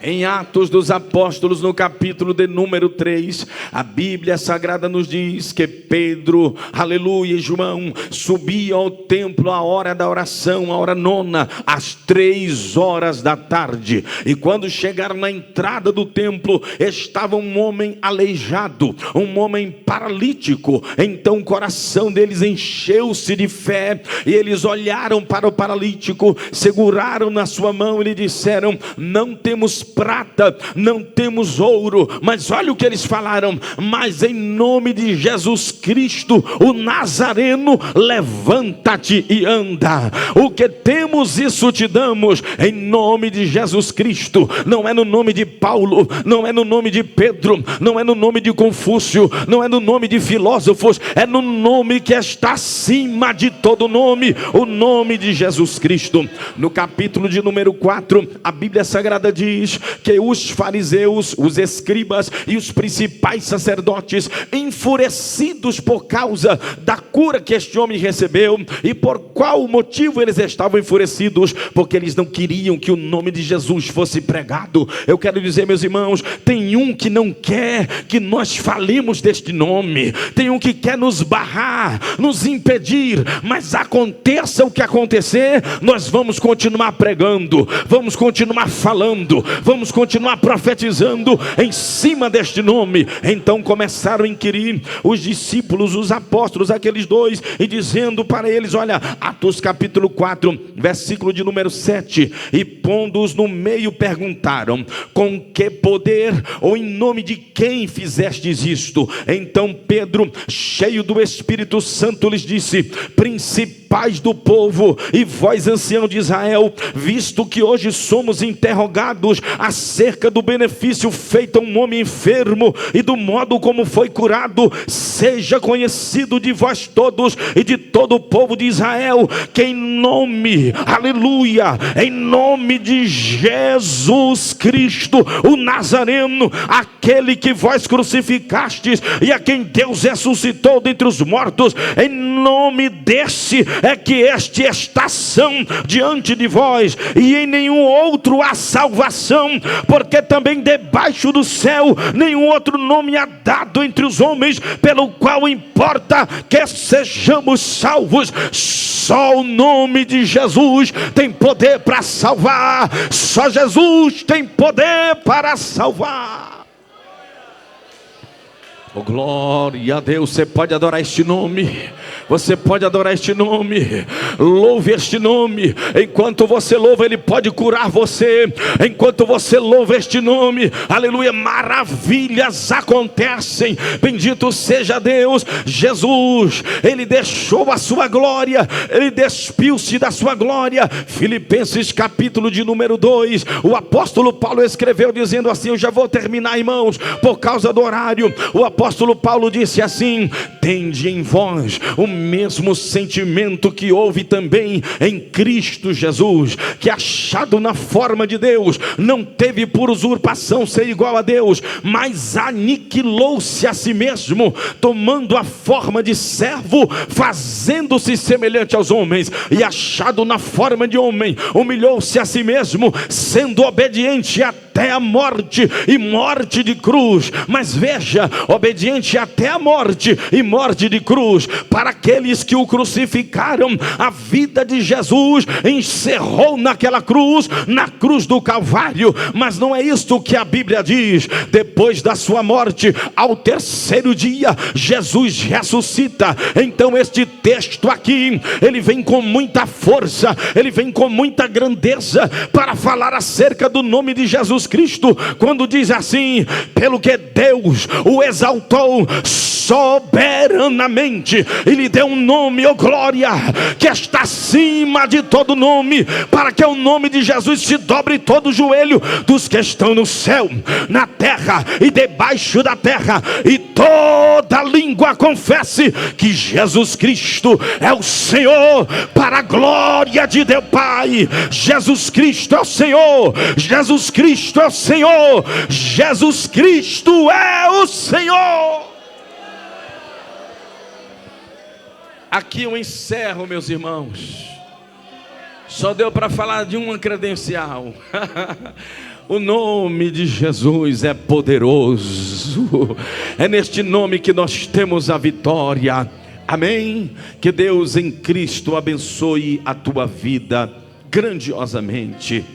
Em Atos dos Apóstolos, no capítulo de número 3, a Bíblia Sagrada nos diz que Pedro, aleluia, e João subiam ao templo à hora da oração, a hora nona, às 3 horas da tarde. E quando chegaram na entrada do templo, estava um homem aleijado, um homem paralítico. Então o coração deles encheu-se de fé, e eles olharam para o paralítico, seguraram na sua mão e lhe disseram: não temos prata, não temos ouro, mas olha o que eles falaram: mas em nome de Jesus Cristo, o Nazareno, levanta-te e anda. O que temos, isso te damos, em nome de Jesus Cristo. Não é no nome de Paulo, não é no nome de Pedro, não é no nome de Confúcio, não é no nome de filósofos, é no nome que está acima de todo nome, o nome de Jesus Cristo. No capítulo de número 4, a Bíblia Sagrada diz que os fariseus, os escribas e os principais sacerdotes, enfurecidos por causa da cura que este homem recebeu. E por qual motivo eles estavam enfurecidos? Porque eles não queriam que o nome de Jesus fosse pregado. Eu quero dizer, meus irmãos, tem um que não quer que nós falemos deste nome, tem um que quer nos barrar, nos impedir, mas aconteça o que acontecer, nós vamos continuar pregando, vamos continuar falando, vamos continuar profetizando em cima deste nome. Então começaram a inquirir os discípulos, os apóstolos, aqueles dois, e dizendo para eles, olha, Atos capítulo 4, versículo de número 7, e pondo-os no meio perguntaram: com que poder ou em nome de quem fizestes isto? Então Pedro, cheio do Espírito Santo, lhes disse: principais do povo e vós, ancião de Israel, visto que hoje somos interrogados acerca do benefício feito a um homem enfermo e do modo como foi curado, seja conhecido de vós todos e de todo o povo de Israel, que em nome, aleluia, em nome de Jesus Cristo, o Nazareno, aquele que vós crucificastes e a quem Deus ressuscitou dentre os mortos, em nome desse é que este está são diante de vós, e em nenhum outro há salvação, porque também debaixo do céu nenhum outro nome há dado entre os homens pelo qual importa que sejamos salvos. Só o nome de Jesus tem poder para salvar, só Jesus tem poder para salvar. Oh, glória a Deus. Você pode adorar este nome. Você pode adorar este nome. Louve este nome. Enquanto você louva, Ele pode curar você. Enquanto você louva este nome, aleluia, maravilhas acontecem. Bendito seja Deus. Jesus, Ele deixou a sua glória, Ele despiu-se da sua glória. Filipenses capítulo de número 2, o apóstolo Paulo escreveu dizendo assim, eu já vou terminar, irmãos, por causa do horário. O apóstolo Paulo disse assim: tende em vós o mesmo sentimento que houve também em Cristo Jesus, que achado na forma de Deus, não teve por usurpação ser igual a Deus, mas aniquilou-se a si mesmo, tomando a forma de servo, fazendo-se semelhante aos homens, e achado na forma de homem, humilhou-se a si mesmo, sendo obediente até a morte, e morte de cruz. Mas veja, obediente até a morte, e morte de cruz. Para aqueles que o crucificaram, a vida de Jesus encerrou naquela cruz, na cruz do Calvário. Mas não é isto que a Bíblia diz. Depois da sua morte, ao terceiro dia, Jesus ressuscita. Então este texto aqui, ele vem com muita força, ele vem com muita grandeza, para falar acerca do nome de Jesus Cristo, quando diz assim: pelo que Deus o exaltou soberanamente, e lhe deu um nome, oh glória, que está acima de todo nome, para que o nome de Jesus se dobre todo o joelho dos que estão no céu, na terra e debaixo da terra, e toda língua confesse que Jesus Cristo é o Senhor, para a glória de Deus Pai. Jesus Cristo é o Senhor, Jesus Cristo é o Senhor, Jesus Cristo é o Senhor. Aqui eu encerro, meus irmãos. Só deu para falar de uma credencial. O nome de Jesus é poderoso. É neste nome que nós temos a vitória. Amém? Que Deus em Cristo abençoe a tua vida grandiosamente.